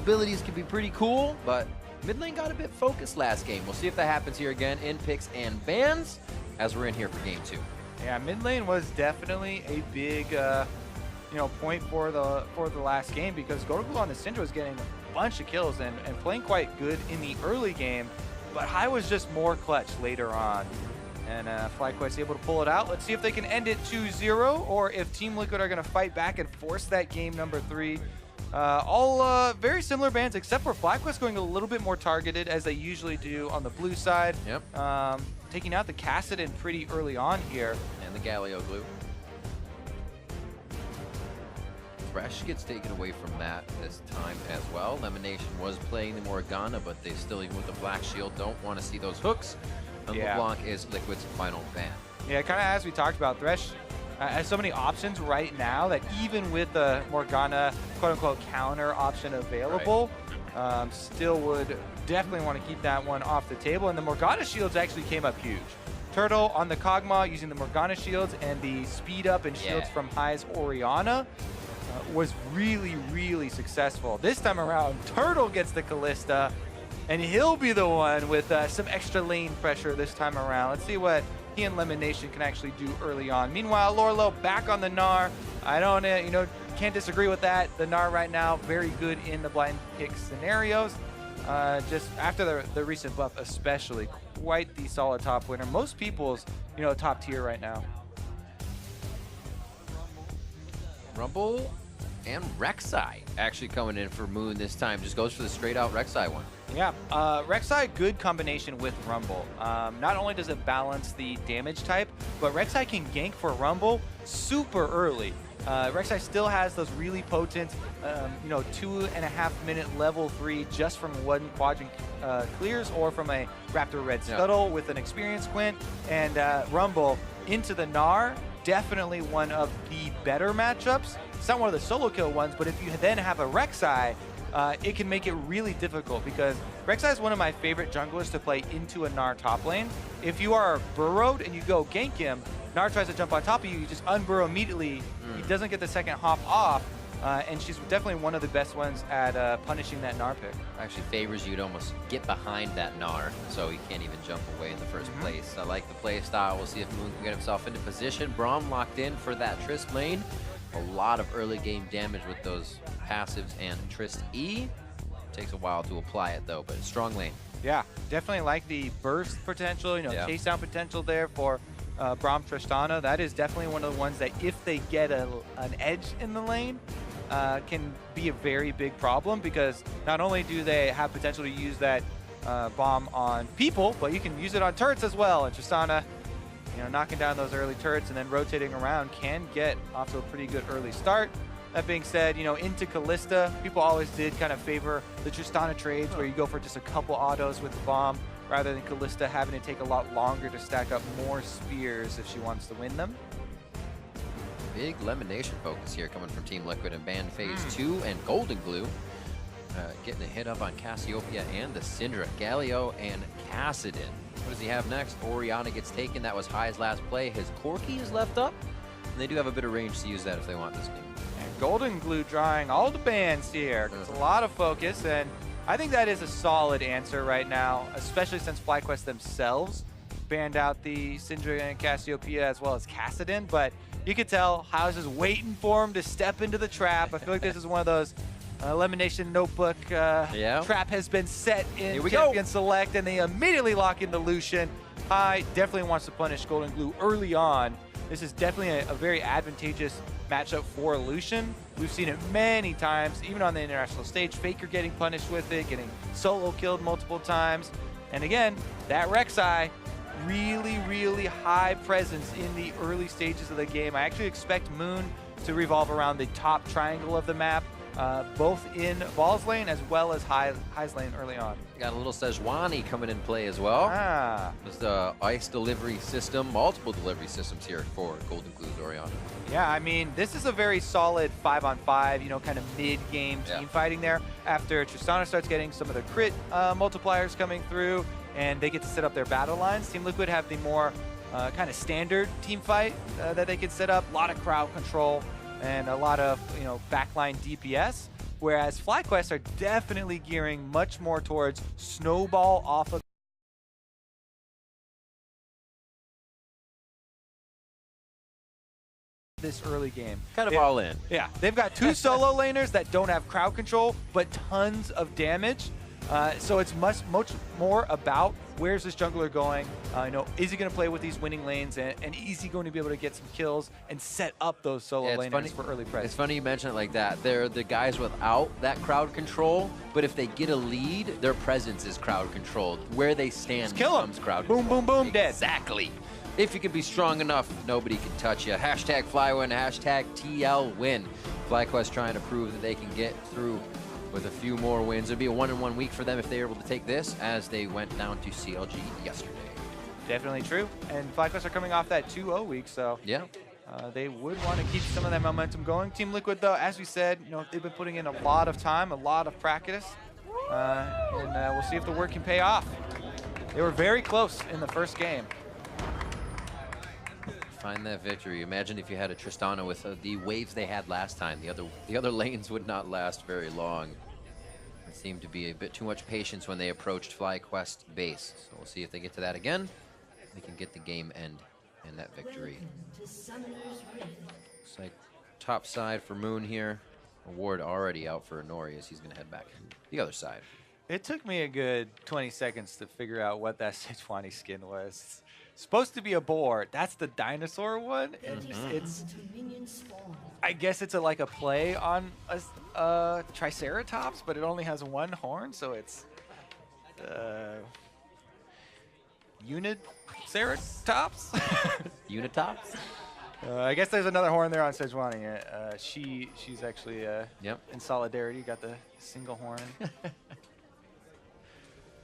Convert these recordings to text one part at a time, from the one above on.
abilities can be pretty cool, but mid lane got a bit focused last game. We'll see if that happens here again in picks and bans as we're in here for game 2. Yeah, mid lane was definitely a big, point for the last game because Golden Glue on the Syndra was getting a bunch of kills and playing quite good in the early game, but High was just more clutch later on. And FlyQuest able to pull it out. Let's see if they can end it 2-0 or if Team Liquid are going to fight back and force that game number 3. All very similar bans except for FlyQuest going a little bit more targeted as they usually do on the blue side. Yep. Taking out the Kassadin pretty early on here. And the Galio glue. Thresh gets taken away from that this time as well. Lemonation was playing the Morgana, but they still, even with the Black Shield, don't want to see those hooks. And LeBlanc is Liquid's final ban. Yeah, kind of as we talked about, Thresh has so many options right now that even with the Morgana quote-unquote counter option available, still would definitely want to keep that one off the table. And the Morgana shields actually came up huge. Turtle on the Kog'Maw using the Morgana shields and the speed up and shields from High's Orianna was really, really successful. This time around, Turtle gets the Kalista, and he'll be the one with some extra lane pressure this time around. Let's see what he and Lemonation can actually do early on. Meanwhile, Lorlo back on the Gnar. I don't, can't disagree with that. The Gnar right now, very good in the blind pick scenarios. Just after the recent buff especially, quite the solid top winner. Most people's, top tier right now. Rumble and Rek'Sai actually coming in for Moon this time. Just goes for the straight out Rek'Sai one. Yeah, Rek'Sai, good combination with Rumble. Not only does it balance the damage type, but Rek'Sai can gank for Rumble super early. Rek'Sai still has those really potent, 2.5 minute level 3 just from one quadrant clears or from a Raptor Red Scuttle with an Experience Quint. And Rumble into the Gnar, definitely one of the better matchups. It's not one of the solo kill ones, but if you then have a Rek'Sai, it can make it really difficult because Rek'Sai is one of my favorite junglers to play into a Gnar top lane. If you are burrowed and you go gank him, Gnar tries to jump on top of you, you just unburrow immediately. He doesn't get the second hop off, and she's definitely one of the best ones at punishing that Gnar pick. Actually favors you to almost get behind that Gnar, so he can't even jump away in the first place. I like the play style. We'll see if Moon can get himself into position. Braum locked in for that Trist lane. A lot of early game damage with those passives and Trist E. Takes a while to apply it though, but strong lane. Yeah, definitely like the burst potential, chase down potential there for Braum Tristana. That is definitely one of the ones that if they get an edge in the lane, can be a very big problem because not only do they have potential to use that bomb on people, but you can use it on turrets as well. And Tristana, knocking down those early turrets and then rotating around can get off to a pretty good early start. That being said, into Kalista, people always did kind of favor the Tristana trades where you go for just a couple autos with the bomb rather than Kalista having to take a lot longer to stack up more spears if she wants to win them. Big Lemonation focus here coming from Team Liquid in ban phase 2 and Golden Glue. Getting a hit up on Cassiopeia and the Syndra. Galio and Kassadin. What does he have next? Orianna gets taken. That was High's last play. His Corki is left up. And they do have a bit of range to use that if they want this game. And Golden Glue drawing all the bans here. It's a lot of focus, and I think that is a solid answer right now, especially since FlyQuest themselves banned out the Syndra and Cassiopeia as well as Kassadin. But you could tell High's just waiting for him to step into the trap. I feel like this is one of those Elimination Notebook trap has been set in Champion Select, and they immediately lock in the Lucian. High definitely wants to punish Golden Glue early on. This is definitely a very advantageous matchup for Lucian. We've seen it many times, even on the international stage. Faker getting punished with it, getting solo killed multiple times. And again, that Rek'Sai, really, really high presence in the early stages of the game. I actually expect Moon to revolve around the top triangle of the map, both in Ball's lane as well as High's lane early on. Got a little Sejuani coming in play as well. There's the ice delivery system, multiple delivery systems here for Golden Glue's Orianna. Yeah, I mean, this is a very solid 5-on-5, kind of mid-game team fighting there. After Tristana starts getting some of the crit multipliers coming through, and they get to set up their battle lines. Team Liquid have the more kind of standard team fight that they can set up. A lot of crowd control and a lot of backline DPS. whereas FlyQuest are definitely gearing much more towards snowball off of this early game. Kind of all in. Yeah, they've got 2 solo laners that don't have crowd control, but tons of damage. So it's much more about where's this jungler going. Is he going to play with these winning lanes, and is he going to be able to get some kills and set up those solo laners for early presence? It's funny you mention it like that. They're the guys without that crowd control, but if they get a lead, their presence is crowd controlled. Where they stand becomes crowd control. Boom, boom, boom, dead. Exactly. If you can be strong enough, nobody can touch you. Hashtag FlyWin, hashtag TLWin. FlyQuest trying to prove that they can get through with a few more wins. It'd be a 1-1 week for them if they were able to take this, as they went down to CLG yesterday. Definitely true. And FlyQuest are coming off that 2-0 week, so yeah, they would want to keep some of that momentum going. Team Liquid, though, as we said, they've been putting in a lot of time, a lot of practice, and we'll see if the work can pay off. They were very close in the first game. Find that victory. Imagine if you had a Tristana with the waves they had last time. The other lanes would not last very long. It seemed to be a bit too much patience when they approached FlyQuest base. So we'll see if they get to that again. They can get the game end and that victory. Looks like top side for Moon here. Award already out for Inori as he's going to head back the other side. It took me a good 20 seconds to figure out what that Sejuani skin was. Supposed to be a boar. That's the dinosaur one. It's I guess it's like a play on a Triceratops, but it only has 1 horn, so it's Uniceratops. Unitops? I guess there's another horn there on Sejuani. She's actually in solidarity. Got the single horn.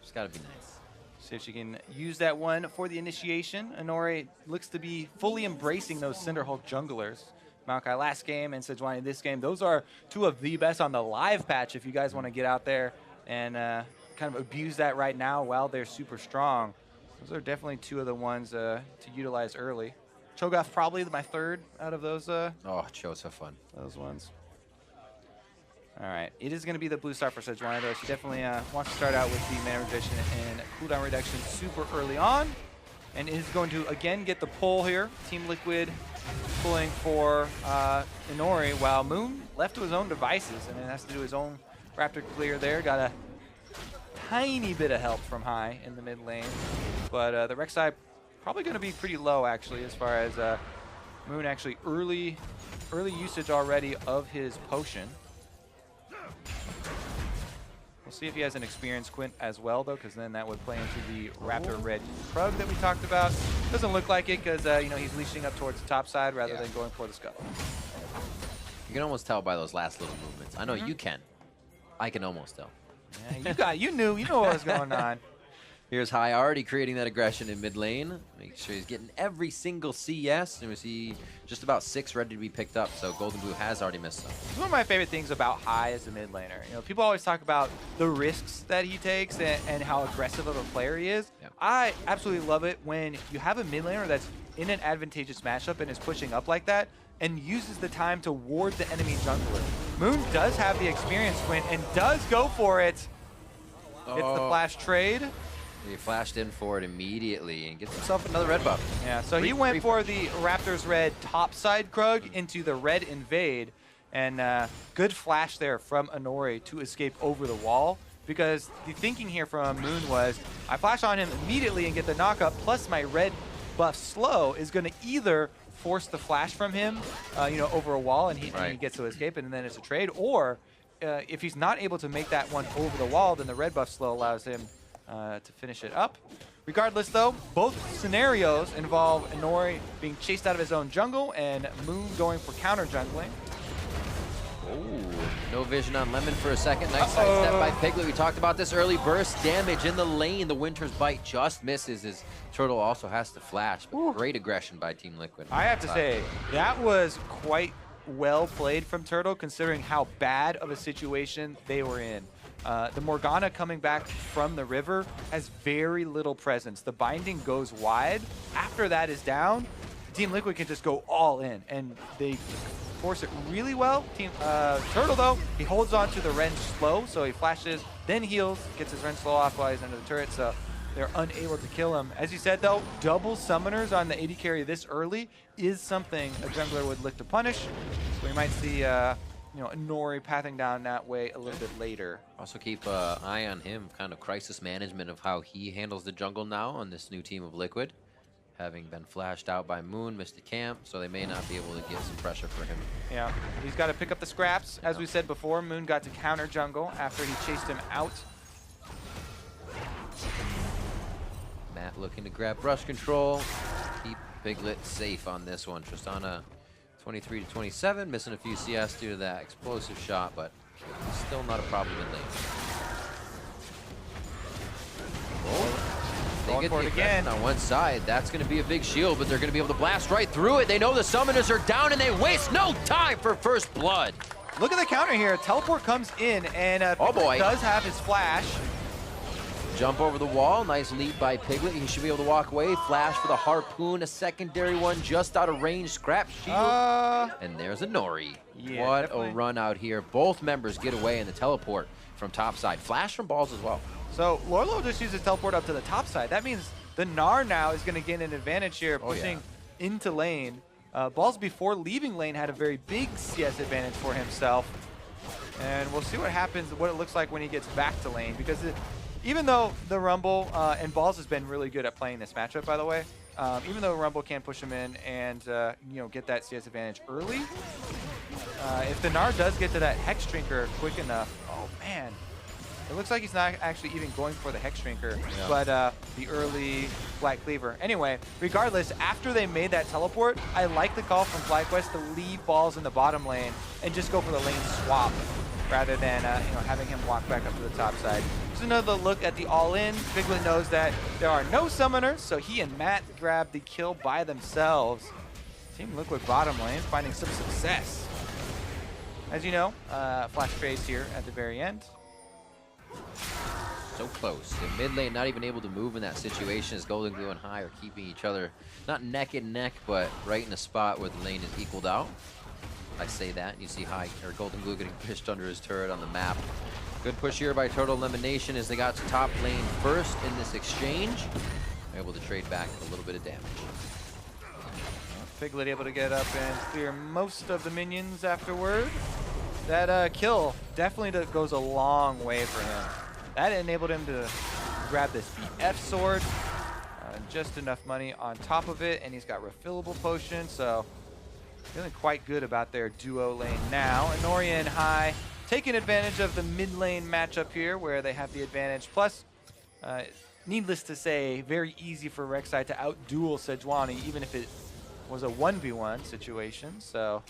It's got to be nice. See if she can use that one for the initiation. Inori looks to be fully embracing those Cinderhulk junglers. Maokai last game and Sejuani this game. Those are 2 of the best on the live patch if you guys want to get out there and kind of abuse that right now while they're super strong. Those are definitely 2 of the ones to utilize early. Cho'Gath probably my 3rd out of those. Oh, Cho's so fun. Those ones. All right, it is going to be the blue star for Sejuani, though. She definitely wants to start out with the mana reduction and cooldown reduction super early on. And is going to, again, get the pull here. Team Liquid pulling for Inori, while Moon left to his own devices and has to do his own Raptor clear there. Got a tiny bit of help from High in the mid lane. But the Rek'Sai probably going to be pretty low, actually, as far as Moon actually early usage already of his potion. We'll see if he has an experienced Quint as well, though, because then that would play into the Raptor Red Krug that we talked about. Doesn't look like it because he's leashing up towards the top side rather than going for the scuttle. You can almost tell by those last little movements. I know you can. I can almost tell. Yeah, you know what was going on. Here's High already creating that aggression in mid lane. Make sure he's getting every single CS. And we see just about 6 ready to be picked up. So Golden Blue has already missed some. One of my favorite things about High as a mid laner. People always talk about the risks that he takes and how aggressive of a player he is. Yeah. I absolutely love it when you have a mid laner that's in an advantageous matchup and is pushing up like that and uses the time to ward the enemy jungler. Moon does have the experience, Quint, and does go for it. It's the flash trade. He flashed in for it immediately and gets himself another red buff. Yeah, so he went for the Raptors Red topside Krug into the Red Invade. And good flash there from Inori to escape over the wall. Because the thinking here from Moon was, I flash on him immediately and get the knockup, plus my red buff slow is going to either force the flash from him over a wall and he gets to escape and then it's a trade. Or if he's not able to make that one over the wall, then the red buff slow allows him to finish it up. Regardless, though, both scenarios involve Inori being chased out of his own jungle and Moon going for counter jungling. Oh, no vision on Lemon for a second. Nice sidestep by Piglet. We talked about this early burst damage in the lane. The Winter's Bite just misses as Turtle also has to flash. But great aggression by Team Liquid. I have to say, that was quite well played from Turtle considering how bad of a situation they were in. The Morgana coming back from the river has very little presence. The binding goes wide. After that is down, Team Liquid can just go all in, and they force it really well. Team Turtle, though, he holds on to the Ren slow, so he flashes, then heals, gets his Ren slow off while he's under the turret, so they're unable to kill him. As you said, though, double summoners on the AD carry this early is something a jungler would look to punish. So we might see Nori pathing down that way a little bit later. Also keep an eye on him, kind of crisis management of how he handles the jungle now on this new team of Liquid. Having been flashed out by Moon, missed the camp, so they may not be able to get some pressure for him. Yeah, he's got to pick up the scraps. As we said before, Moon got to counter jungle after he chased him out. Matt looking to grab brush control, keep Piglet safe on this one. Tristana 23 to 27, missing a few CS due to that explosive shot, but still not a problem in lane. They get the again on one side. That's going to be a big shield, but they're going to be able to blast right through it. They know the summoners are down, and they waste no time for first blood. Look at the counter here. Teleport comes in, and oh boy, does have his flash. Jump over the wall. Nice lead by Piglet. He should be able to walk away. Flash for the harpoon. A secondary one just out of range. Scrap shield. And there's a Nori. Yeah, what definitely. a run out here. Both members get away in the teleport from top side. Flash from balls as well. So Lorlo just uses teleport up to the top side. That means the Gnar now is going to gain an advantage here, pushing into lane. Balls before leaving lane had a very big CS advantage for himself. And we'll see what happens, what it looks like when he gets back to lane, because even though the Rumble, and Balls has been really good at playing this matchup, by the way, even though Rumble can push him in and get that CS advantage early, if the Gnar does get to that Hex Drinker quick enough, oh man, it looks like he's not actually even going for the Hex Drinker, but the early Black Cleaver. Anyway, regardless, after they made that teleport, I like the call from FlyQuest to leave Balls in the bottom lane and just go for the lane swap, rather than having him walk back up to the top side. Just another look at the all-in. Piglet knows that there are no summoners, so he and Matt grab the kill by themselves. Team Liquid bottom lane finding some success. As you know, flash phase here at the very end. So close. In mid lane, not even able to move in that situation as Golden Glue and High are keeping each other not neck and neck, but right in a spot where the lane is equaled out. I say that, and you see High or Golden Glue getting pushed under his turret on the map. Good push here by Total Elimination as they got to top lane first in this exchange. They're able to trade back a little bit of damage. Piglet able to get up and clear most of the minions afterward. That kill definitely goes a long way for him. That enabled him to grab this BF sword. Just enough money on top of it, and he's got refillable potion, so feeling quite good about their duo lane now. Nori and High taking advantage of the mid lane matchup here where they have the advantage. Plus, needless to say, very easy for Rek'Sai to out-duel Sejuani, even if it was a 1v1 situation. So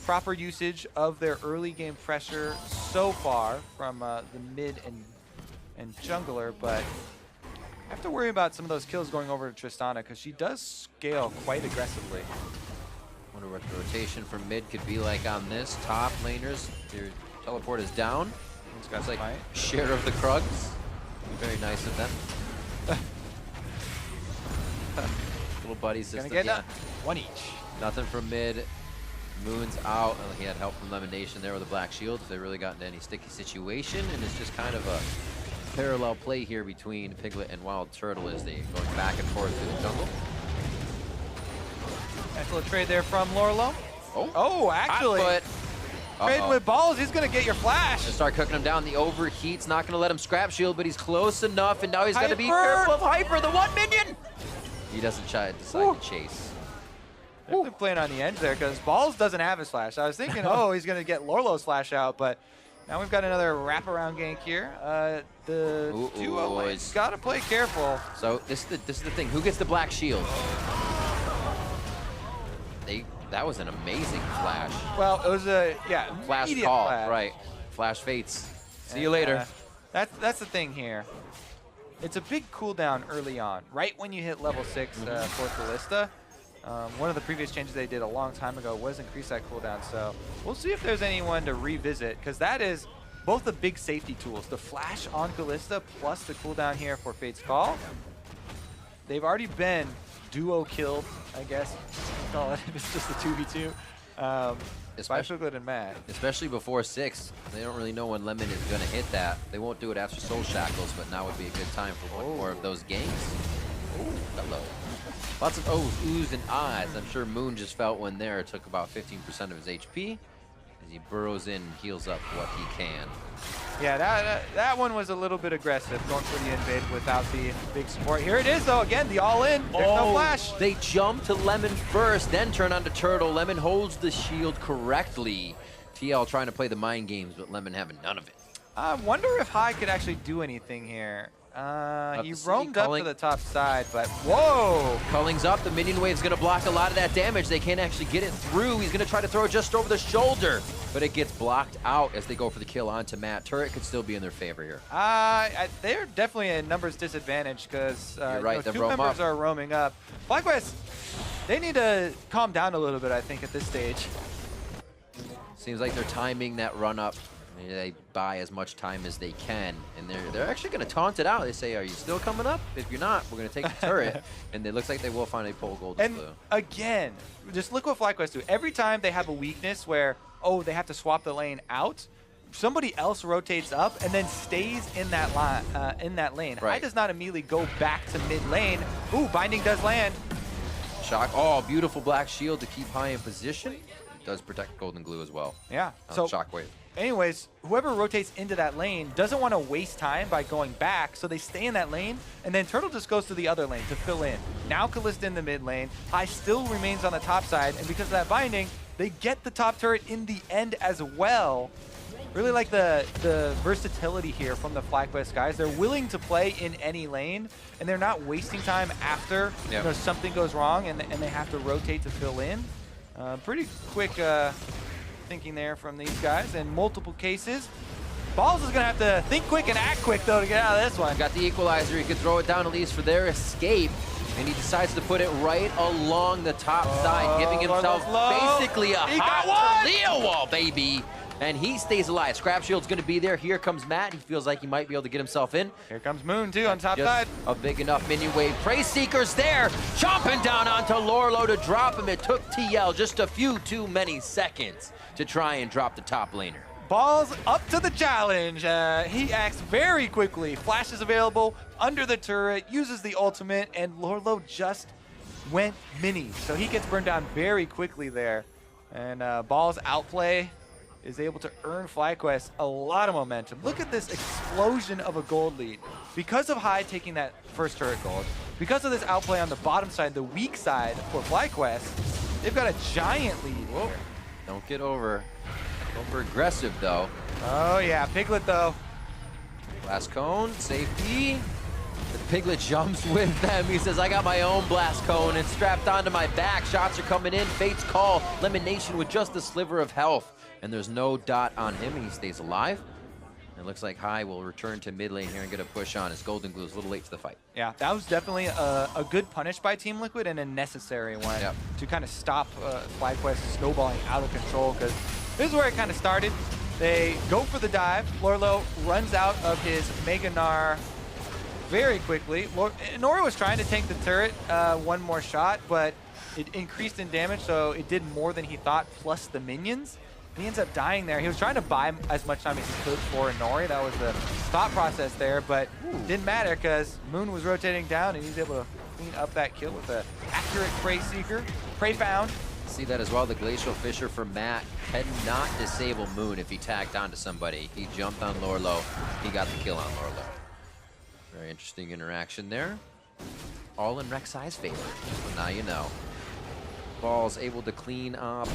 proper usage of their early game pressure so far from the mid and jungler, but I have to worry about some of those kills going over to Tristana because she does scale quite aggressively. Wonder what the rotation from mid could be like on this. Top laners, their teleport is down. It's like share of the Krugs. Very nice of them. Little buddy system. Gonna get one each. Nothing from mid. Moon's out. Oh, he had help from Elimination there with a Black Shield. If they really got into any sticky situation, and it's just kind of a parallel play here between Piglet and Wild Turtle as they going back and forth through the jungle. Nice little trade there from Lorlo. Oh, actually. Trading with Balls, he's going to get your flash. They start cooking him down. The overheat's not going to let him scrap shield, but he's close enough, and now he's got to be careful of Hyper, the one minion. He doesn't decide to chase. Definitely playing on the edge there because Balls doesn't have his flash. I was thinking, oh, he's going to get Lorlo's flash out, but now we've got another wraparound gank here. The duo lane's got to play careful. So this is the thing. Who gets the Black Shield? That was an amazing flash. Well, it was a flash call, right? Flash fates. See you later. That's the thing here. It's a big cooldown early on, right when you hit level 6 for Kalista. One of the previous changes they did a long time ago was increase that cooldown. So we'll see if there's anyone to revisit, because that is both the big safety tools. The flash on Kalista plus the cooldown here for Fate's Call. They've already been duo killed, I guess. Call it if it's just a 2v2. FlyQuest and Matt. Especially before 6. They don't really know when Lemon is going to hit that. They won't do it after Soul Shackles, but now would be a good time for one more of those games. Oh, hello. Lots of O's, oohs, and ahs. I'm sure Moon just felt one there. It took about 15% of his HP as he burrows in and heals up what he can. Yeah, that one was a little bit aggressive, going for the invade without the big support. Here it is, though. Again, the all-in. There's no flash. They jump to Lemon first, then turn on to Turtle. Lemon holds the shield correctly. TL trying to play the mind games, but Lemon having none of it. I wonder if Hai could actually do anything here. He roamed up to the top side, but whoa! Culling's up. The minion wave's going to block a lot of that damage. They can't actually get it through. He's going to try to throw it just over the shoulder, but it gets blocked out as they go for the kill onto Matt. Turret could still be in their favor here. They're definitely a numbers disadvantage because right, two members are roaming up. FlyQuest, they need to calm down a little bit, I think, at this stage. Seems like they're timing that run up. They buy as much time as they can, and they're actually going to taunt it out. They say, "Are you still coming up? If you're not, we're going to take the turret." And it looks like they will finally pull Golden and Blue. Again, just look what FlyQuest do. Every time they have a weakness where, oh, they have to swap the lane out, somebody else rotates up and then stays in that lane. Right. Hai does not immediately go back to mid lane. Ooh, binding does land. Shock. Oh, beautiful black shield to keep Hai in position. It does protect Golden Glue as well. Yeah. So Shockwave. Anyways, whoever rotates into that lane doesn't want to waste time by going back, so they stay in that lane, and then Turtle just goes to the other lane to fill in. Now Kalista in the mid lane. Hai still remains on the top side, and because of that binding, they get the top turret in the end as well. Really like the versatility here from the FlyQuest guys. They're willing to play in any lane, and they're not wasting time after something goes wrong and they have to rotate to fill in. Pretty quick thinking there from these guys in multiple cases. Balls is going to have to think quick and act quick, though, to get out of this one. Got the equalizer. He could throw it down at least for their escape. And he decides to put it right along the top side, giving himself basically a hot Leo wall, baby. And he stays alive. Scrap Shield's going to be there. Here comes Matt. He feels like he might be able to get himself in. Here comes Moon, too, on top Just side. A big enough minion wave. Prey Seeker's there, chomping down onto Lorlo to drop him. It took TL just a few too many seconds to try and drop the top laner. Balls up to the challenge. He acts very quickly. Flash is available under the turret, uses the ultimate, and Lorlo just went mini. So he gets burned down very quickly there. And Balls outplay is able to earn FlyQuest a lot of momentum. Look at this explosion of a gold lead. Because of Hai taking that first turret gold, because of this outplay on the bottom side, the weak side for FlyQuest, they've got a giant lead here. Don't get over aggressive, though. Oh, yeah. Piglet, though. Blast Cone, safety. The Piglet jumps with them. He says, I got my own Blast Cone. It's strapped onto my back. Shots are coming in. Fate's call. Elimination with just a sliver of health. And there's no dot on him. He stays alive. It looks like Hai will return to mid lane here and get a push on as Golden Glue is a little late to the fight. Yeah, that was definitely a good punish by Team Liquid and a necessary one to kind of stop FlyQuest snowballing out of control, because this is where it kind of started. They go for the dive. Lorlo runs out of his Mega Gnar very quickly. Nori was trying to tank the turret one more shot, but it increased in damage, so it did more than he thought, plus the minions. He ends up dying there. He was trying to buy as much time as he could for Nori. That was the thought process there, but didn't matter because Moon was rotating down and he was able to clean up that kill with an accurate Prey Seeker. Prey found. See that as well. The Glacial Fisher from Matt cannot disable Moon if he tagged onto somebody. He jumped on Lorlo. He got the kill on Lorlo. Very interesting interaction there. All in Rek'Sai's favor. Now you know. Balls able to clean up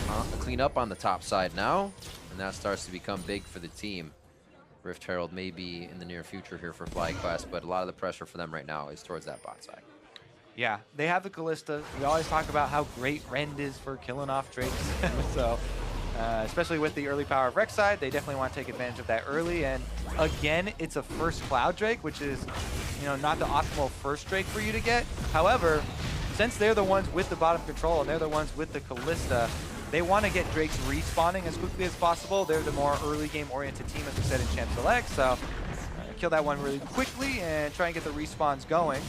on the top side now, and that starts to become big for the team. Rift Herald may be in the near future here for FlyQuest, but a lot of the pressure for them right now is towards that bot side. Yeah, they have the Kalista. We always talk about how great Rend is for killing off Drakes. So, especially with the early power of Rek'Sai, they definitely want to take advantage of that early. And again, it's a first Cloud Drake, which is, not the optimal first Drake for you to get. However, since they're the ones with the bottom control and they're the ones with the Kalista, they want to get Drakes respawning as quickly as possible. They're the more early game oriented team, as we said in Champ Select. So kill that one really quickly and try and get the respawns going.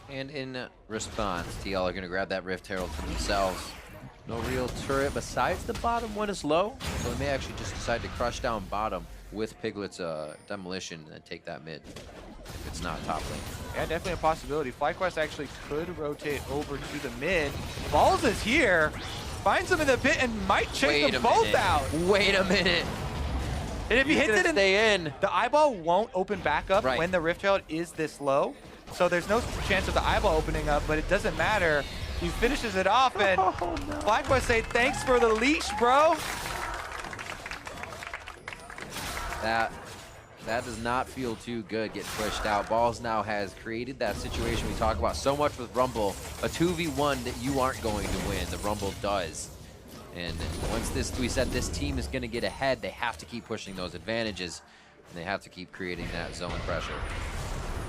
And in response, TL are going to grab that Rift Herald for themselves. No real turret besides the bottom one is low, so they may actually just decide to crush down bottom with Piglet's demolition and take that mid if it's not top lane. Yeah, definitely a possibility. FlyQuest actually could rotate over to the mid. Balls is here, finds him in the pit and might chase them both out. Wait a minute. And if he hits it stay in, the eyeball won't open back up when the Rift Herald is this low. So there's no chance of the eyeball opening up, but it doesn't matter. He finishes it off, and FlyQuest say, thanks for the leash, bro. That does not feel too good getting pushed out. Balls now has created that situation we talk about so much with Rumble, a 2v1 that you aren't going to win. The Rumble does. And once we said this team is going to get ahead, they have to keep pushing those advantages, and they have to keep creating that zone pressure.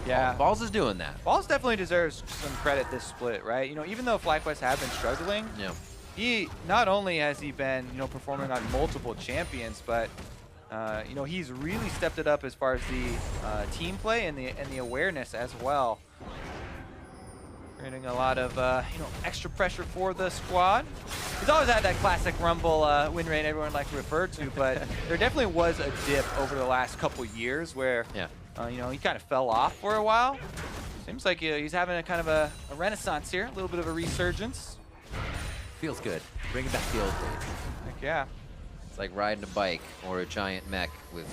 Yeah, Balls is doing that. Balls definitely deserves some credit this split, right? You know, even though FlyQuest have been struggling, he not only has he been, you know, performing on multiple champions, but you know, he's really stepped it up as far as the team play and the awareness as well. Creating a lot of you know, extra pressure for the squad. He's always had that classic Rumble win rate everyone likes to refer to, but there definitely was a dip over the last couple years where you know, he kind of fell off for a while. Seems like he's having a kind of a renaissance here, a little bit of a resurgence. Feels good. Bring it back to the old days. Heck yeah. It's like riding a bike or a giant mech with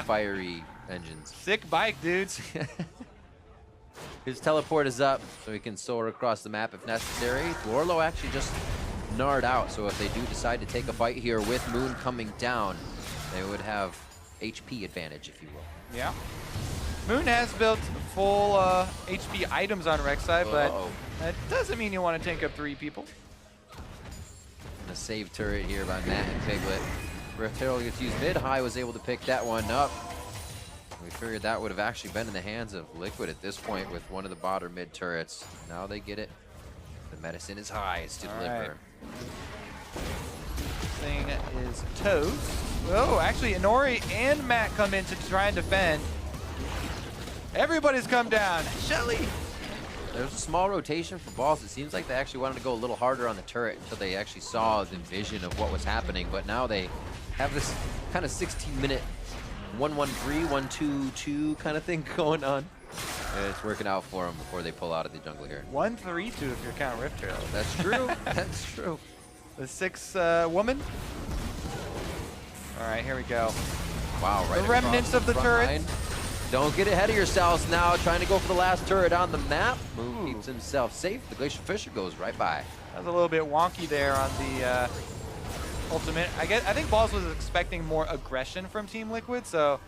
fiery engines. Sick bike, dudes. His teleport is up, so he can soar across the map if necessary. Lorlo actually just gnarred out, so if they do decide to take a fight here with Moon coming down, they would have HP advantage, if you will. Yeah. Moon has built full HP items on Rek'Sai, but that doesn't mean you want to tank up 3 people. And a save turret here by Matt and Piglet. Rift Herald gets used mid-high, was able to pick that one up. We figured that would have actually been in the hands of Liquid at this point with one of the bottom mid turrets. Now they get it. The medicine is high to deliver. Thing is toast. Oh, actually, Inori and Matt come in to try and defend. Everybody's come down. Shelly. There's a small rotation for Balls. It seems like they actually wanted to go a little harder on the turret until they actually saw the vision of what was happening. But now they have this kind of 16-minute 1-1-3, 1-2-2 kind of thing going on. And it's working out for them before they pull out of the jungle here. 1-3-2 if you're counting Rift Herald. That's true. That's true. The 6 woman. All right, here we go. Wow, right. The remnants of the turret. Don't get ahead of yourselves now. Trying to go for the last turret on the map. Moon keeps himself safe. The Glacial Fisher goes right by. That was a little bit wonky there on the ultimate. I think Balls was expecting more aggression from Team Liquid, so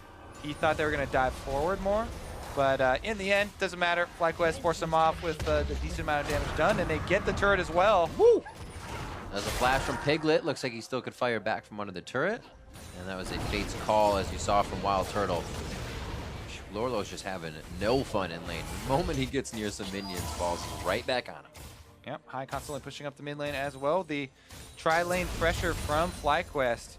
he thought they were going to dive forward more. But in the end, doesn't matter. FlyQuest forced them off with the decent amount of damage done, and they get the turret as well. Woo! There's a flash from Piglet. Looks like he still could fire back from under the turret. And that was a Fate's Call, as you saw from Wild Turtle. Lorlo's just having no fun in lane. The moment he gets near some minions, Balls right back on him. Yep, High constantly pushing up the mid lane as well. The tri-lane pressure from FlyQuest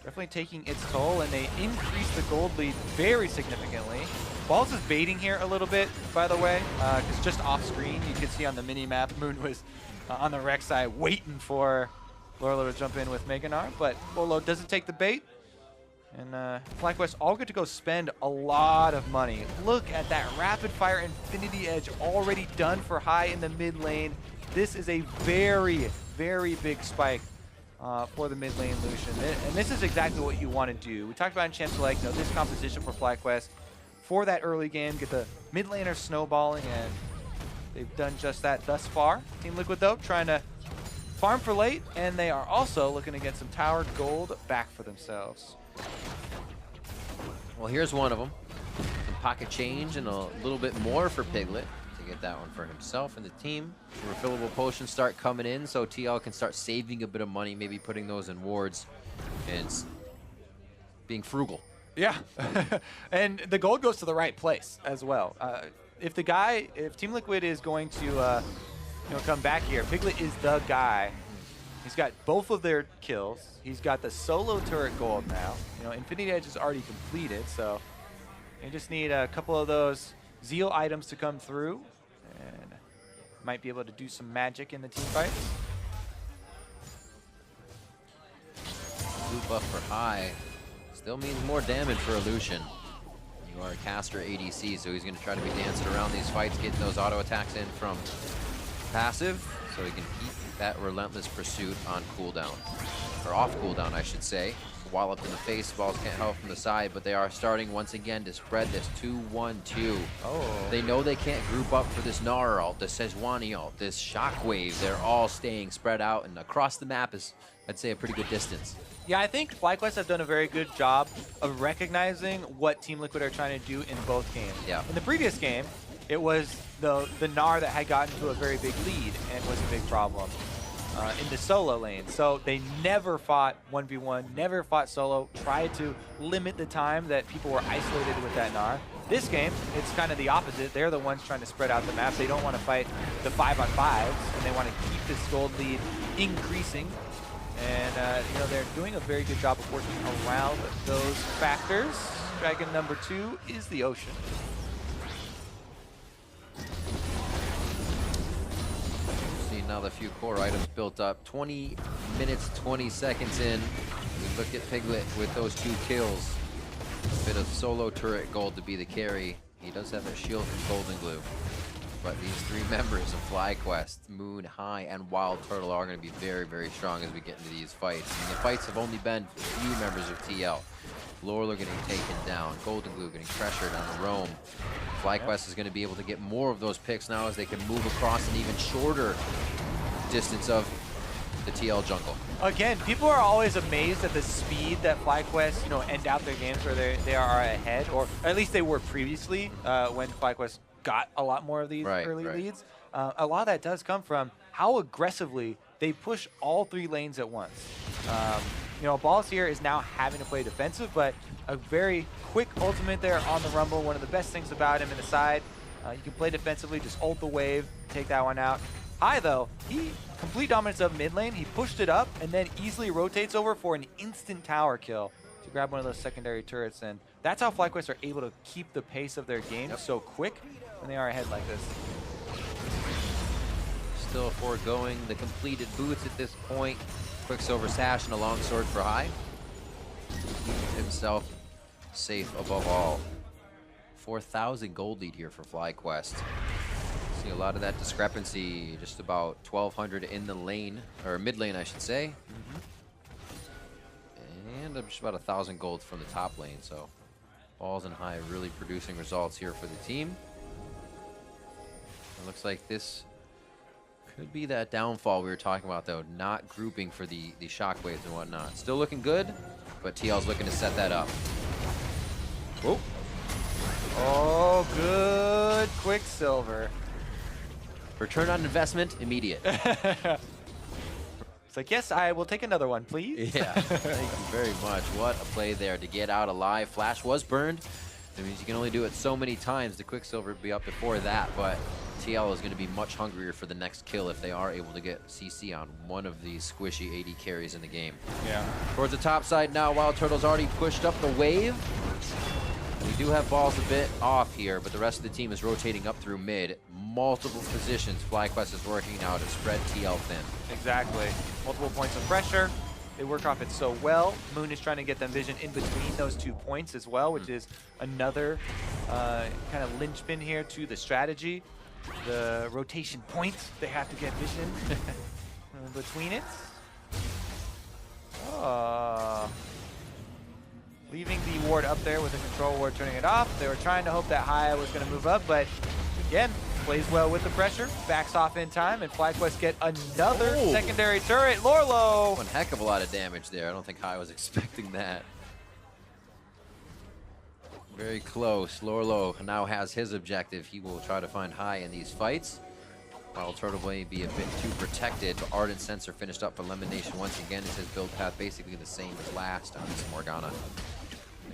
definitely taking its toll, and they increase the gold lead very significantly. Balls is baiting here a little bit, by the way, because just off screen, you can see on the mini-map, Moon was on the Rek'Sai waiting for Lorlo to jump in with Meganar, but Lorlo doesn't take the bait. And FlyQuest all get to go spend a lot of money. Look at that rapid fire Infinity Edge already done for High in the mid lane. This is a very, very big spike for the mid lane Lucian. And this is exactly what you want to do. We talked about in Champs Select, you know, this composition for FlyQuest for that early game, get the mid laner snowballing, and they've done just that thus far. Team Liquid, though, trying to farm for late, and they are also looking to get some tower gold back for themselves. Well, here's one of them. Some pocket change and a little bit more for Piglet to get that one for himself and the team. Refillable potions start coming in, so TL can start saving a bit of money, maybe putting those in wards and being frugal. Yeah, and the gold goes to the right place as well. If Team Liquid is going to you know, come back here, Piglet is the guy. He's got both of their kills. He's got the solo turret gold now. You know, Infinity Edge is already completed, so you just need a couple of those Zeal items to come through, and might be able to do some magic in the team fights. blue buff for High. Still means more damage for Illusion. You are a caster ADC, so he's going to try to be dancing around these fights, getting those auto attacks in from passive, so he can keep that relentless pursuit on cooldown. Or off cooldown, I should say. Walloped in the face, balls can't help from the side, but they are starting once again to spread this 2-1-2. Oh. They know they can't group up for this Gnar ult, this Sejuani ult, this Shockwave. They're all staying spread out, and across the map is, I'd say, a pretty good distance. Yeah, I think FlyQuest have done a very good job of recognizing what Team Liquid are trying to do in both games. Yeah. In the previous game, it was the Gnar that had gotten to a very big lead and was a big problem in the solo lane. So they never fought 1v1, never fought solo, tried to limit the time that people were isolated with that Gnar. This game, it's kind of the opposite. They're the ones trying to spread out the map. They don't want to fight the 5-on-5s, and they want to keep this gold lead increasing. And you know, they're doing a very good job of working around those factors. Dragon number 2 is the Ocean. See now the few core items built up. 20 minutes, 20 seconds in. We look at Piglet with those 2 kills. A bit of solo turret gold to be the carry. He does have a shield from Golden Glue. But these 3 members of FlyQuest, Moon, High, and Wild Turtle are going to be very, very strong as we get into these fights. And the fights have only been few members of TL. Lorla getting taken down, Golden Glue getting pressured on the roam. FlyQuest is going to be able to get more of those picks now as they can move across an even shorter distance of the TL jungle. Again, people are always amazed at the speed that FlyQuest, you know, end out their games where they are ahead, or at least they were previously when FlyQuest got a lot more of these early leads. A lot of that does come from how aggressively they push all 3 lanes at once. You know, Balls here is now having to play defensive, but a very quick ultimate there on the Rumble. One of the best things about him in the side. You can play defensively, just ult the wave, take that one out. High though, he complete dominance of mid lane. He pushed it up and then easily rotates over for an instant tower kill to grab one of those secondary turrets. And that's how FlyQuest are able to keep the pace of their game so quick when they are ahead like this. Still foregoing the completed boots at this point. Quicksilver Sash and a long sword for High. Keep himself safe above all. 4,000 gold lead here for FlyQuest. See a lot of that discrepancy, just about 1,200 in the lane, or mid lane I should say. And just about 1,000 gold from the top lane, so Balls and High really producing results here for the team. It looks like this could be that downfall we were talking about, though, not grouping for the shockwaves and whatnot. Still looking good, but TL's looking to set that up. Whoa. Oh, good Quicksilver. Return on investment, immediate. It's like, yes, I will take another one, please. Yeah, thank you very much. What a play there to get out alive. Flash was burned. That means you can only do it so many times. The Quicksilver would be up before that, but TL is going to be much hungrier for the next kill if they are able to get CC on one of these squishy AD carries in the game. Yeah. Towards the top side now, Wild Turtle's already pushed up the wave. We do have Balls a bit off here, but the rest of the team is rotating up through mid. Multiple positions FlyQuest is working now to spread TL thin. Exactly. Multiple points of pressure. They work off it so well. Moon is trying to get them vision in between those 2 points as well, which is another kind of linchpin here to the strategy. The rotation points, they have to get vision between it. Leaving the ward up there with the control ward, turning it off. They were trying to hope that High was going to move up, but again, plays well with the pressure, backs off in time, and FlyQuest get another secondary turret. Lorlo! One heck of a lot of damage there. I don't think High was expecting that. Very close. Lorlo now has his objective. He will try to find High in these fights. Wild Turtle may be a bit too protected, but Ardent Sensor finished up for Elimination once again. Is his build path basically the same as last on this Morgana.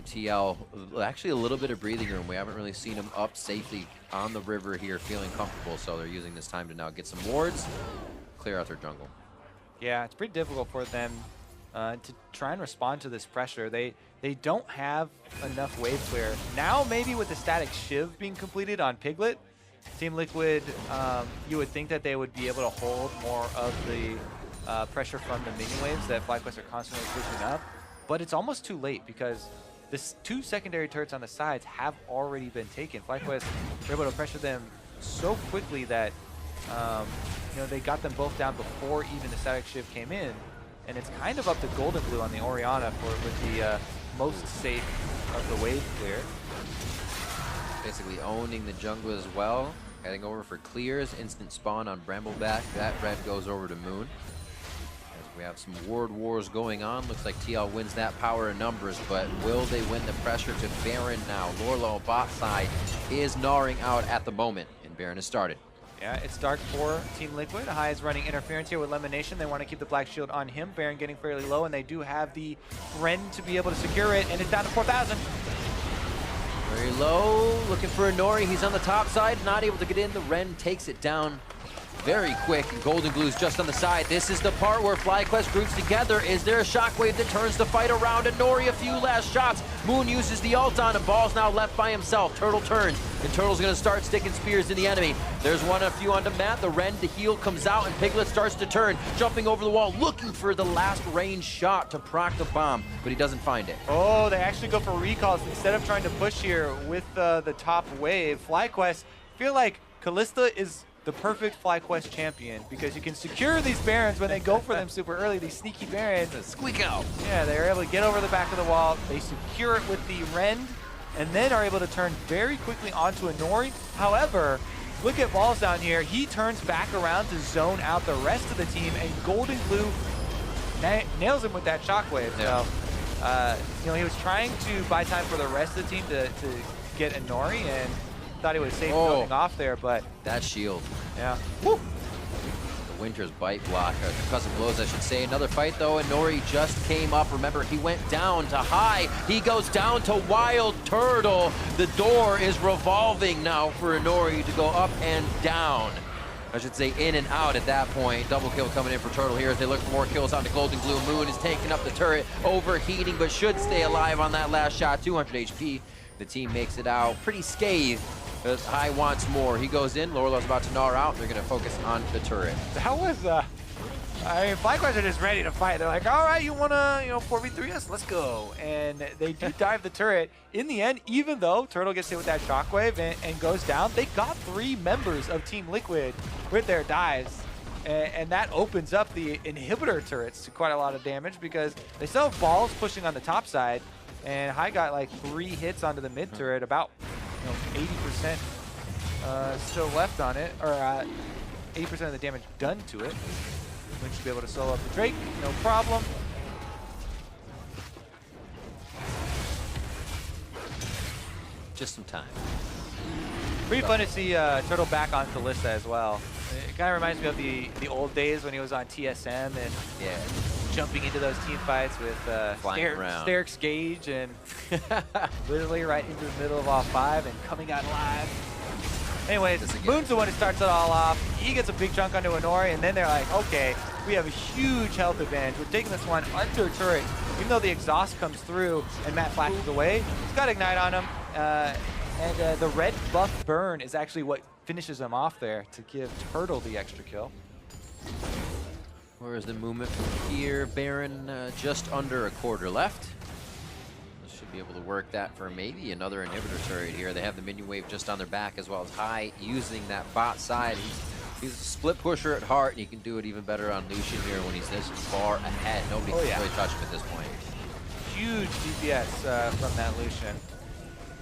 TL, actually a little bit of breathing room. We haven't really seen him up safely on the river here, feeling comfortable, so they're using this time to now get some wards, clear out their jungle. Yeah, it's pretty difficult for them to try and respond to this pressure. They don't have enough wave clear. Now maybe with the static Shiv being completed on Piglet, Team Liquid, you would think that they would be able to hold more of the pressure from the minion waves that FlyQuest are constantly pushing up. but it's almost too late because the 2 secondary turrets on the sides have already been taken. FlyQuest were able to pressure them so quickly that they got them both down before even the static shift came in, and it's kind of up to Golden Blue on the Orianna with the most safe of the wave clear. Basically owning the jungle as well. Heading over for clears, instant spawn on Brambleback. That red goes over to Moon. As we have some ward wars going on. Looks like TL wins that power in numbers, but will they win the pressure to Baron now? Lorlo bot side is gnawing out at the moment, and Baron has started. Yeah, it's dark for Team Liquid. High is running interference here with Lemonation. They want to keep the Black Shield on him. Baron getting fairly low, and they do have the Ren to be able to secure it, and it's down to 4,000. Very low, looking for a Nori. He's on the top side, not able to get in. The Ren takes it down very quick, and Golden Glue's just on the side. This is the part where FlyQuest groups together. Is there a shockwave that turns the fight around? And Nori, a few last shots. Moon uses the ult on him. Ball's now left by himself. Turtle turns, and Turtle's gonna start sticking spears in the enemy. There's a few onto Matt. The Ren to heal comes out, and Piglet starts to turn, jumping over the wall, looking for the last range shot to proc the bomb, but he doesn't find it. Oh, they actually go for recalls instead of trying to push here with the top wave. FlyQuest feel like Kalista is the perfect FlyQuest champion because you can secure these Barons when they go for them super early, these sneaky Barons. Squeak out. Yeah, they're able to get over the back of the wall. They secure it with the Rend, and then are able to turn very quickly onto a Nori. However, look at Balls down here. He turns back around to zone out the rest of the team, and Golden Glue nails him with that shockwave. Yeah. So, he was trying to buy time for the rest of the team to get a Nori, and thought he would have saved something off there, but that shield. Yeah. Woo. The Winter's bite block, concussive blows, I should say. Another fight though, and Nori just came up. Remember, he went down to high. He goes down to Wild Turtle. The door is revolving now for Nori to go up and down. I should say in and out at that point. Double kill coming in for Turtle here as they look for more kills onto Golden Glue. Moon is taking up the turret, overheating, but should stay alive on that last shot. 200 HP. The team makes it out pretty scathed. High wants more. He goes in. Lorlo's about to gnaw out. They're going to focus on the turret. That was, FlyQuest are just ready to fight. They're like, all right, you want to, 4v3 us? Let's go. And they do dive the turret. In the end, even though Turtle gets hit with that shockwave and goes down, they got 3 members of Team Liquid with their dives. And that opens up the inhibitor turrets to quite a lot of damage because they still have Balls pushing on the top side. And High got like 3 hits onto the mid turret, about 80% still left on it, or 80% of the damage done to it. We should be able to solo up the Drake, no problem. Just some time. Pretty fun to see Turtle back on Kalista as well. It kind of reminds me of the old days when he was on TSM and jumping into those team fights with Sterix Gage and literally right into the middle of all 5 and coming out alive. Anyways, Moon's the one who starts it all off. He gets a big chunk onto Inori, and then they're like, okay, we have a huge health advantage. We're taking this one under turret. Even though the exhaust comes through and Matt flashes away, he's got Ignite on him. And the red buff burn is actually what finishes him off there to give Turtle the extra kill. Where is the movement from here? Baron just under a quarter left. Should be able to work that for maybe another inhibitor turret here. They have the minion wave just on their back as well as High using that bot side. He's a split pusher at heart, and he can do it even better on Lucian here when he's this far ahead. Nobody can really touch him at this point. Huge DPS from that Lucian.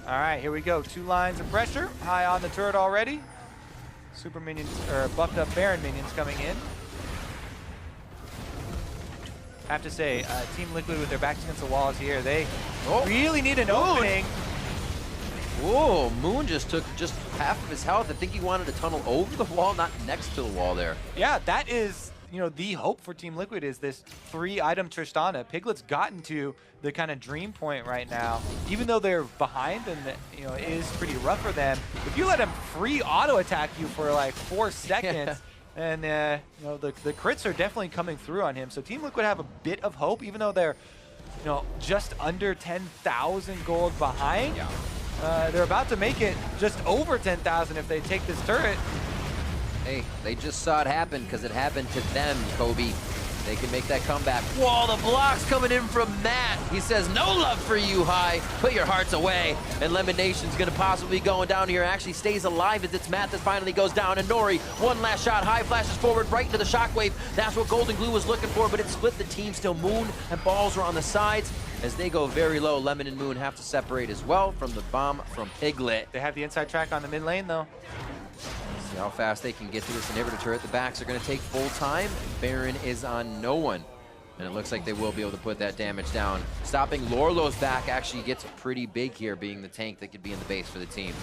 All right, here we go. 2 lines of pressure. High on the turret already. Super minions, or buffed up Baron minions coming in. Have to say, Team Liquid with their backs against the walls here, they really need an opening. Whoa, Moon just took just half of his health. I think he wanted to tunnel over the wall, not next to the wall there. Yeah, that is, the hope for Team Liquid is this 3-item Tristana. Piglet's gotten to the kind of dream point right now. Even though they're behind and, it is pretty rough for them, if you let him free auto attack you for like 4 seconds, and the crits are definitely coming through on him. So Team Liquid have a bit of hope, even though they're just under 10,000 gold behind. They're about to make it just over 10,000 if they take this turret. Hey, they just saw it happen because it happened to them, Kobe. They can make that comeback. Whoa, the blocks coming in from Matt. He says, no love for you, High. Put your hearts away. And Lemonation's going to possibly going down here. Actually stays alive as it's Matt that finally goes down. And Nori, one last shot. High flashes forward right into the shockwave. That's what Golden Glue was looking for, but it split the team. Still Moon and Balls are on the sides. As they go very low, Lemon and Moon have to separate as well from the bomb from Piglet. They have the inside track on the mid lane, though. See how fast they can get to this inhibitor turret. The backs are going to take full time. Baron is on no one. And it looks like they will be able to put that damage down. Stopping Lorlo's back actually gets pretty big here, being the tank that could be in the base for the team.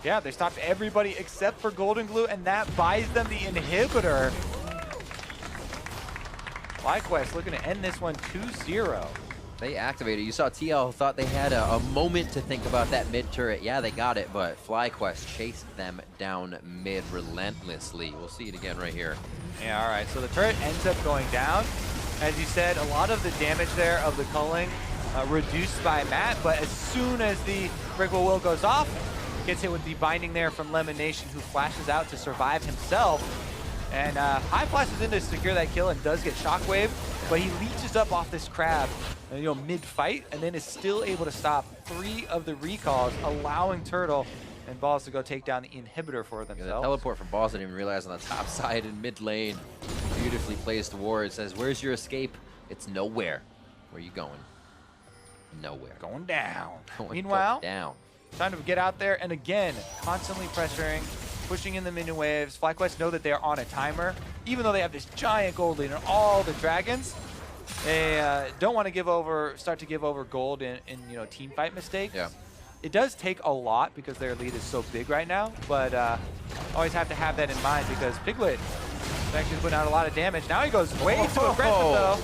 Yeah, they stopped everybody except for Golden Glue, and that buys them the inhibitor. FlyQuest looking to end this one 2-0. They activated. You saw TL thought they had a moment to think about that mid turret. Yeah, they got it, but FlyQuest chased them down mid relentlessly. We'll see it again right here. Yeah, all right, so the turret ends up going down. As you said, a lot of the damage there of the culling reduced by Matt, but as soon as the Breakable Will goes off, gets hit with the binding there from Lemonation, who flashes out to survive himself. And High flashes in to secure that kill and does get Shockwave, but he leeches up off this crab, mid-fight, and then is still able to stop 3 of the recalls, allowing Turtle and Balls to go take down the inhibitor for themselves. Yeah, the teleport from Balls, I didn't even realize, on the top side in mid lane. Beautifully placed ward. It says, where's your escape? It's nowhere. Where are you going? Nowhere. Going down. Meanwhile, down. Trying to get out there, and again, constantly pressuring, pushing in the mini waves. FlyQuest know that they're on a timer. Even though they have this giant gold lead and all the dragons, they don't want to start to give over gold in team fight mistakes. Yeah. It does take a lot because their lead is so big right now, but always have to have that in mind because Piglet is actually putting out a lot of damage. Now he goes way too aggressive, though.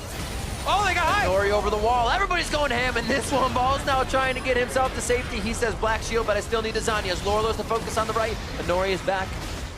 Oh, they got High! Nori over the wall. Everybody's going ham in this one. Ball's now trying to get himself to safety. He says Black Shield, but I still need the Zanyas. Lorlo's to focus on the right. And Nori is back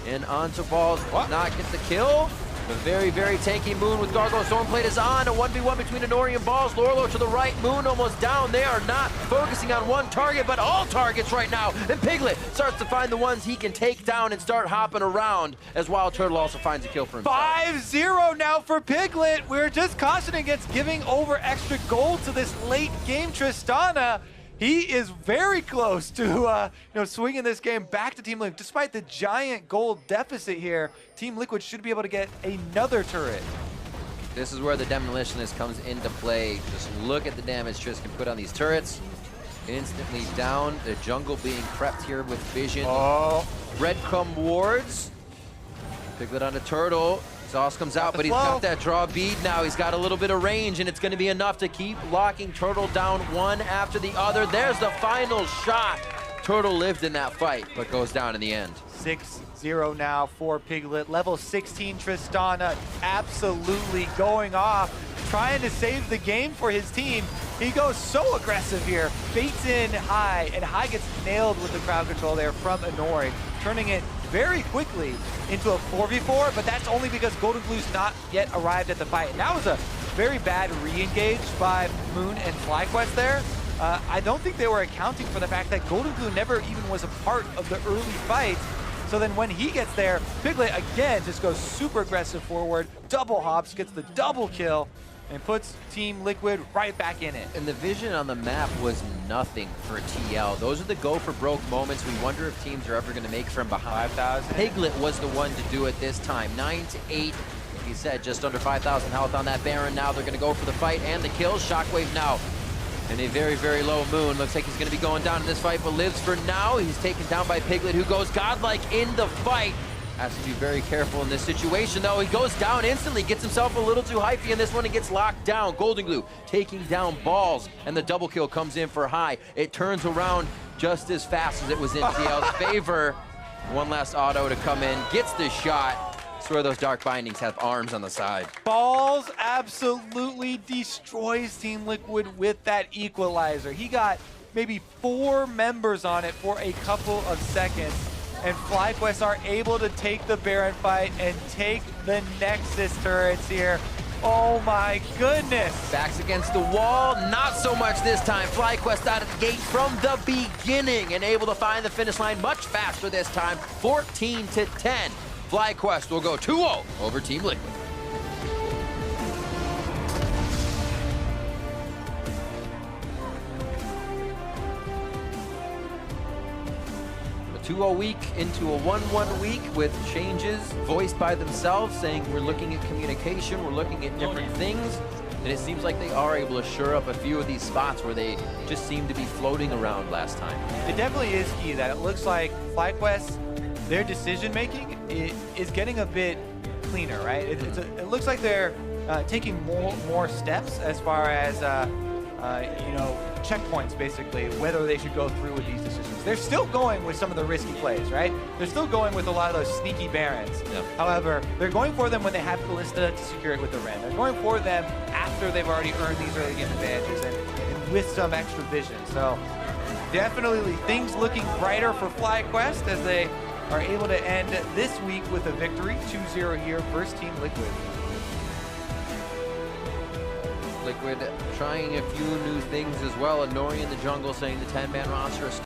and onto Balls. Not get the kill. The very, very tanky Moon with Gargoyle Stormplate is on. A 1v1 between Nori and Balls. Lorlo to the right. Moon almost down. They are not focusing on one target, but all targets right now. And Piglet starts to find the ones he can take down and start hopping around, as Wild Turtle also finds a kill for himself. 5-0 now for Piglet. We're just cautioning against giving over extra gold to this late game Tristana. He is very close to swinging this game back to Team Liquid. Despite the giant gold deficit here, Team Liquid should be able to get another turret. This is where the Demolitionist comes into play. Just look at the damage Triss can put on these turrets. Instantly down. The jungle being prepped here with vision. Oh. Breadcrumb wards. Piglet on the Turtle. Sauce comes out, but he's got that draw bead now. He's got a little bit of range, and it's going to be enough to keep locking Turtle down one after the other. There's the final shot. Turtle lived in that fight, but goes down in the end. 6-0 now for Piglet. Level 16 Tristana absolutely going off, trying to save the game for his team. He goes so aggressive here, baits in High, and High gets nailed with the crowd control there from Inori, turning it very quickly into a 4v4, but that's only because Golden Glue's not yet arrived at the fight. And that was a very bad re-engage by Moon and FlyQuest there. I don't think they were accounting for the fact that Golden Glue never even was a part of the early fight. So then when he gets there, Piglet again just goes super aggressive forward, double hops, gets the double kill, and puts Team Liquid right back in it. And the vision on the map was nothing for TL. Those are the go for broke moments. We wonder if teams are ever going to make from behind. 5,000. Piglet was the one to do it this time. 9-8. Like he said, just under 5,000 health on that Baron. Now they're going to go for the fight and the kill. Shockwave now. And a very, very low Moon. Looks like he's going to be going down in this fight, but lives for now. He's taken down by Piglet, who goes godlike in the fight. Has to be very careful in this situation, though. He goes down instantly, gets himself a little too hypey in this one and gets locked down. Golden Glue taking down Balls, and the double kill comes in for High. It turns around just as fast as it was in TL's favor. One last auto to come in, gets the shot. I swear those Dark Bindings have arms on the side. Balls absolutely destroys Team Liquid with that equalizer. He got maybe 4 members on it for a couple of seconds. And FlyQuest are able to take the Baron fight and take the Nexus turrets here. Oh my goodness. Backs against the wall, not so much this time. FlyQuest out of the gate from the beginning and able to find the finish line much faster this time, 14-10. FlyQuest will go 2-0 over Team Liquid. 2-0 week into a 1-1 week with changes voiced by themselves, saying we're looking at communication, we're looking at different things, and it seems like they are able to shore up a few of these spots where they just seemed to be floating around last time. It definitely is key that it looks like FlyQuest, their decision making is getting a bit cleaner, right? It looks like they're taking more steps as far as checkpoints, basically, whether they should go through with these decisions. They're still going with some of the risky plays, right? They're still going with a lot of those sneaky Barons. Yeah. However, they're going for them when they have Ballista to secure it with the Ren. They're going for them after they've already earned these early game advantages and with some extra vision. So definitely things looking brighter for FlyQuest as they are able to end this week with a victory, 2-0 here, first Team Liquid. Liquid trying a few new things as well. Nori in the jungle saying the 10-man roster is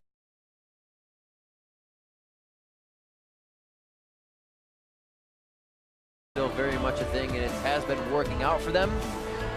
still very much a thing, and it has been working out for them.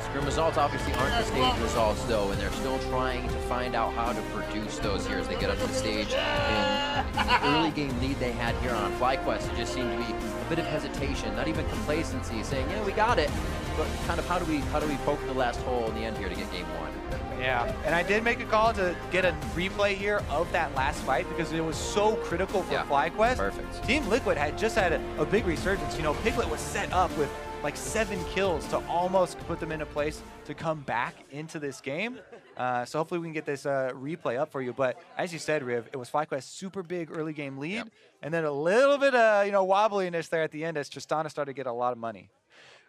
Scrim results obviously aren't the stage results though, and they're still trying to find out how to produce those here as they get up to the stage. And the early game lead they had here on FlyQuest, it just seemed to be a bit of hesitation, not even complacency, saying, yeah, we got it, but kind of how do we poke the last hole in the end here to get game one? Yeah, and I did make a call to get a replay here of that last fight because it was so critical for FlyQuest. Perfect. Team Liquid had just had a big resurgence. You know, Piglet was set up with like 7 kills to almost put them in a place to come back into this game. So hopefully we can get this replay up for you. But as you said, Riv, it was FlyQuest's super big early game lead, and then a little bit of wobbliness there at the end as Tristana started to get a lot of money.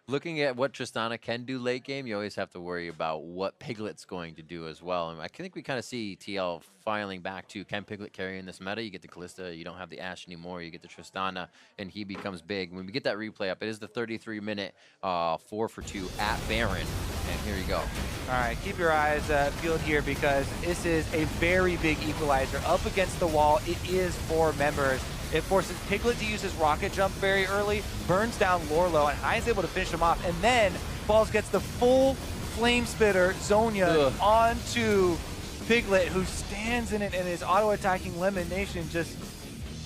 Looking at what Tristana can do late game, you always have to worry about what Piglet's going to do as well. And I think we kind of see TL filing back to, can Piglet carry in this meta? You get the Kalista, you don't have the Ashe anymore, you get the Tristana, and he becomes big. When we get that replay up, it is the 33-minute 4-for-2 at Baron. And here you go. All right, keep your eyes peeled here because this is a very big equalizer up against the wall. It is 4 members. It forces Piglet to use his rocket jump very early, burns down Lorlo, and Hai's able to finish him off. And then Balls gets the full Flame Spitter Zonia onto Piglet, who stands in it and is auto-attacking Lemon Nation. Just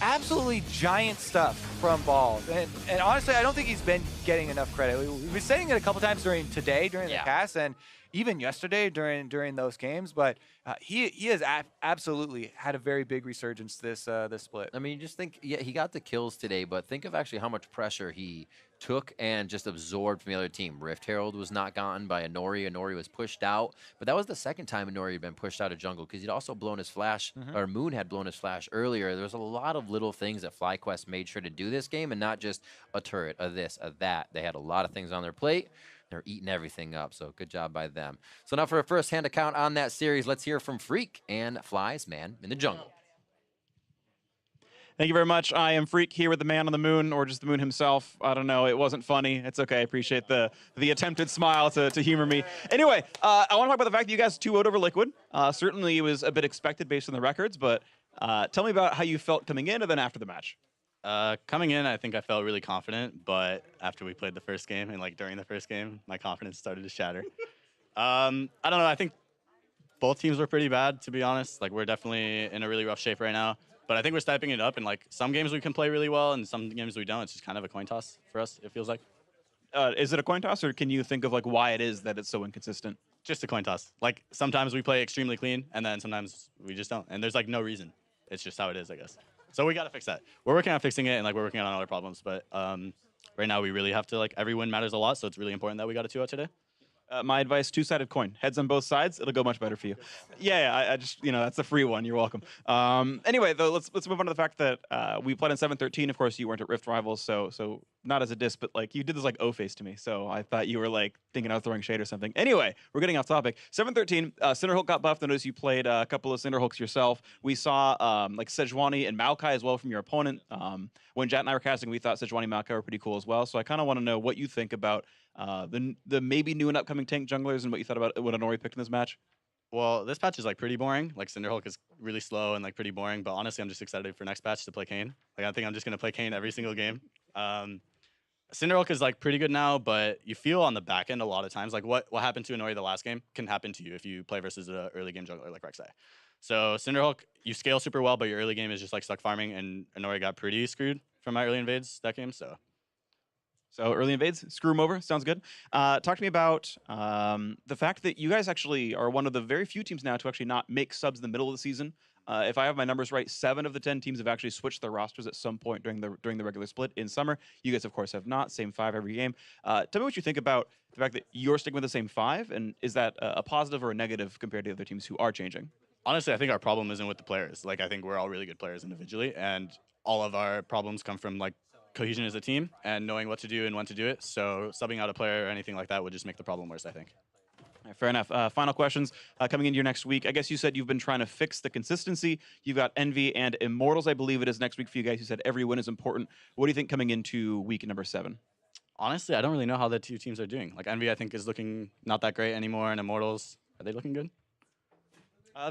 absolutely giant stuff from Balls. And honestly, I don't think he's been getting enough credit. We've been saying it a couple times during the cast, and even yesterday during those games, but he has absolutely had a very big resurgence this split. I mean, you just think, yeah, he got the kills today, but think of actually how much pressure he took and just absorbed from the other team. Rift Herald was not gotten by Inori. Inori was pushed out, but that was the second time Inori had been pushed out of jungle because he'd also blown his flash, or Moon had blown his flash earlier. There was a lot of little things that FlyQuest made sure to do this game, and not just a turret, a this, a that. They had a lot of things on their plate. They're eating everything up, so good job by them. So now for a first-hand account on that series, let's hear from Freak and Fly's man in the jungle. Thank you very much. I am Freak here with the man on the moon, or just the moon himself. I don't know. It wasn't funny. It's okay. I appreciate the attempted smile to humor me. Anyway, I want to talk about the fact that you guys 2-0'd over Liquid. Certainly it was a bit expected based on the records, but tell me about how you felt coming in and then after the match. Coming in, I think I felt really confident, but after we played the first game and like during the first game, my confidence started to shatter. I don't know. I think both teams were pretty bad, to be honest. Like, we're definitely in a really rough shape right now, but I think we're stepping it up. And like, some games we can play really well, and some games we don't. It's just kind of a coin toss for us, it feels like. Is it a coin toss, or can you think of like why it is that it's so inconsistent? Just a coin toss. Like, sometimes we play extremely clean, and then sometimes we just don't. And there's like no reason. It's just how it is, I guess. So we got to fix that. We're working on fixing it, and like we're working on other problems. But right now we really have to, like, every win matters a lot. So it's really important that we got a 2-0 today. My advice, two-sided coin. Heads on both sides, it'll go much better for you. Yeah, I just, that's a free one. You're welcome. Anyway, though, let's move on to the fact that we played in 7-13. Of course, you weren't at Rift Rivals, so not as a diss, but like you did this like O-face to me. So I thought you were like thinking I was throwing shade or something. Anyway, we're getting off topic. 7-13, Cinderhulk got buffed. I noticed you played a couple of Cinderhulks yourself. We saw like Sejuani and Maokai as well from your opponent. When Jat and I were casting, we thought Sejuani and Maokai were pretty cool as well. So I kind of want to know what you think about the maybe new and upcoming tank junglers and what you thought about what Inori picked in this match. Well, this patch is like pretty boring. Like, Cinderhulk is really slow and like pretty boring. But honestly, I'm just excited for next patch to play Kayn. Like, I think I'm just gonna play Kayn every single game. Cinderhulk is like pretty good now, but you feel on the back end a lot of times like what happened to Inori the last game can happen to you if you play versus an early game jungler like Rek'Sai. So Cinderhulk, you scale super well, but your early game is just like stuck farming, and Inori got pretty screwed from my early invades that game. So early invades, screw them over. Sounds good. Talk to me about the fact that you guys actually are one of the very few teams now to actually not make subs in the middle of the season. If I have my numbers right, 7 of the 10 teams have actually switched their rosters at some point during the regular split in summer. You guys, of course, have not. Same 5 every game. Tell me what you think about the fact that you're sticking with the same 5, and is that a positive or a negative compared to the other teams who are changing? Honestly, I think our problem isn't with the players. Like, I think we're all really good players individually, and all of our problems come from like cohesion as a team and knowing what to do and when to do it. So subbing out a player or anything like that would just make the problem worse, I think. All right, fair enough. Final questions coming into your next week. I guess you said you've been trying to fix the consistency. You've got Envy and Immortals, I believe it is, next week for you guys. You said every win is important. What do you think coming into week number 7? Honestly, I don't really know how the 2 teams are doing. Like, Envy, I think, is looking not that great anymore, and Immortals, are they looking good?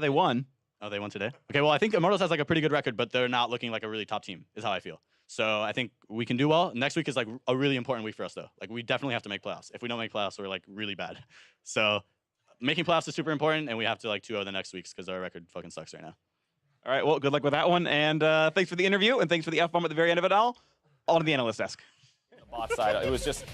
They won. Oh, they won today? Okay, well, I think Immortals has like a pretty good record, but they're not looking like a really top team, is how I feel. So I think we can do well. Next week is like a really important week for us, though. Like, we definitely have to make playoffs. If we don't make playoffs, we're like really bad. So making playoffs is super important, and we have to like 2-0 the next weeks because our record fucking sucks right now. All right, well, good luck with that one. And thanks for the interview, and thanks for the F-bomb at the very end of it all. On to the analyst desk. Bot side, it was just